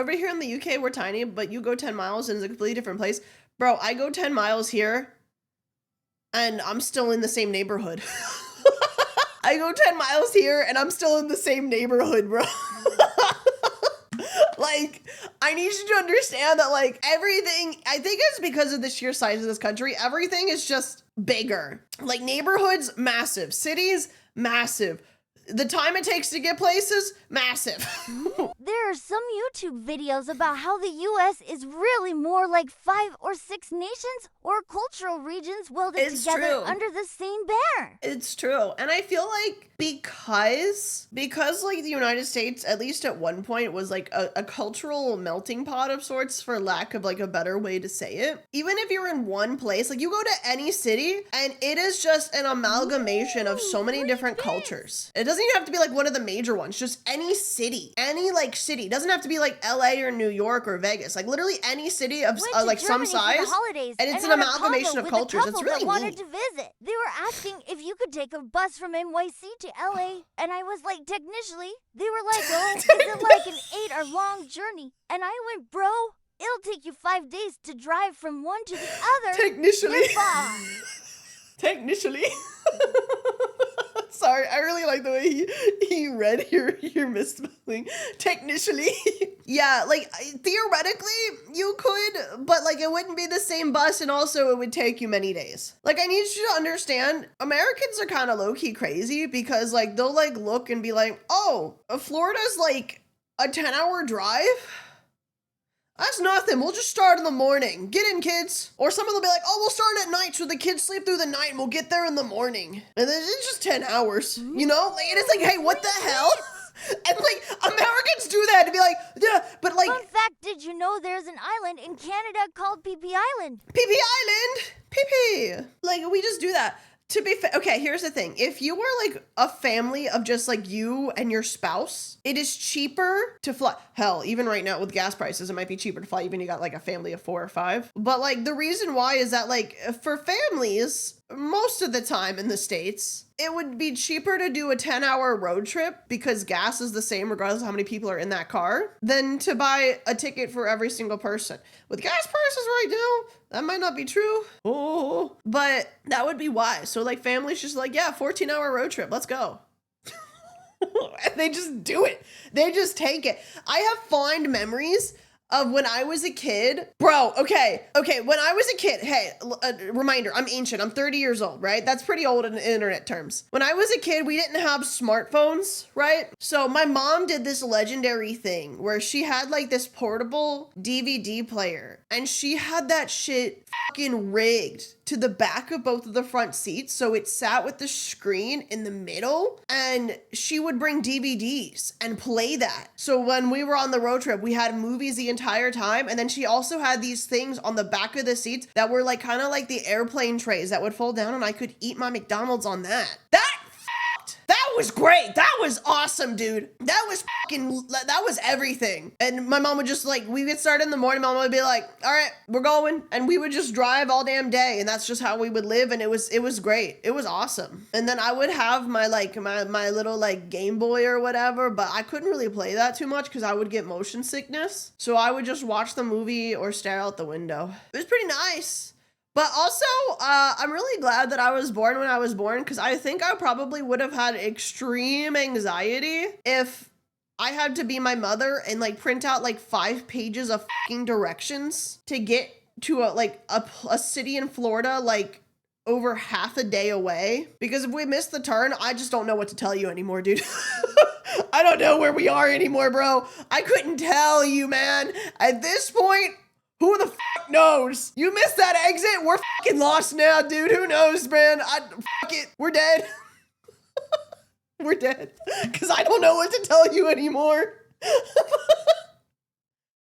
over here in the UK, we're tiny, but you go 10 miles and it's a completely different place. Bro, I go 10 miles here and I'm still in the same neighborhood. I go 10 miles here and I'm still in the same neighborhood, bro. Like, I need you to understand that, like, everything, I think it's because of the sheer size of this country, everything is just bigger. Like, neighborhoods, massive. Cities, massive. The time it takes to get places, massive. There are some YouTube videos about how the U.S. is really more like 5 or 6 nations or cultural regions welded together under the same banner. It's true. And I feel like because like the United States, at least at one point, was like a cultural melting pot of sorts, for lack of like a better way to say it. Even if you're in one place, like you go to any city and it is just an amalgamation of so many different cultures. It doesn't even have to be like one of the major ones, just any city, any like city. It doesn't have to be like LA or New York or Vegas, like literally any city of like some size. And it's an amalgamation of cultures. It's really wanted to visit. They were asking if you could take a bus from NYC to LA, and I was like, technically. They were like, oh, is it like an 8-hour-long journey? And I went, bro, it'll take you 5 days to drive from one to the other. Technically. Technically. Sorry, I really like the way he read your misspelling. Technically. Yeah, like, theoretically, you could, but, like, it wouldn't be the same bus, and also it would take you many days. Like, I need you to understand, Americans are kind of low-key crazy, because, like, they'll, like, look and be like, oh, Florida's, like, a 10-hour drive? That's nothing. We'll just start in the morning. Get in, kids. Or some of them will be like, oh, we'll start at night so the kids sleep through the night and we'll get there in the morning. And then it's just 10 hours, you know? Like, and it's like, hey, what the hell? And like, Americans do that to be like, yeah, but like. Fun fact, did you know there's an island in Canada called PP Island? PP Island? PP. Like, we just do that. To be fair, okay, here's the thing. If you were like a family of just like you and your spouse, it is cheaper to fly. Hell, even right now with gas prices, it might be cheaper to fly even you got like a family of 4 or 5. But like the reason why is that like for families, most of the time in the States, it would be cheaper to do a 10-hour road trip because gas is the same regardless of how many people are in that car than to buy a ticket for every single person. With gas prices right now, that might not be true. Oh, but that would be why. So like families just like, yeah, 14-hour road trip. Let's go. And they just do it. They just take it. I have fond memories of when I was a kid. Bro, okay, when I was a kid, hey, reminder, I'm ancient, I'm 30 years old, right? That's pretty old in internet terms. When I was a kid, we didn't have smartphones, right? So my mom did this legendary thing where she had like this portable DVD player, and she had that shit fucking rigged to the back of both of the front seats, so it sat with the screen in the middle, and she would bring DVDs and play that. So when we were on the road trip, we had movies the entire time, and then she also had these things on the back of the seats that were like kind of like the airplane trays that would fold down, and I could eat my McDonald's on that. That was great. That was awesome, dude. That was everything. And my mom would just like, we would start in the morning, mom would be like, all right, we're going. And we would just drive all damn day. And that's just how we would live. And it was great. It was awesome. And then I would have my little like Game Boy or whatever, but I couldn't really play that too much because I would get motion sickness. So I would just watch the movie or stare out the window. It was pretty nice. But also, I'm really glad that I was born when I was born, because I think I probably would have had extreme anxiety if I had to be my mother and like print out like 5 pages of fucking directions to get to a city in Florida like over half a day away. Because if we miss the turn, I just don't know what to tell you anymore, dude. I don't know where we are anymore, bro. I couldn't tell you, man. At this point, who the fuck knows? You missed that exit? We're fucking lost now, dude. Who knows, man? Fuck it. We're dead. We're dead. Because I don't know what to tell you anymore.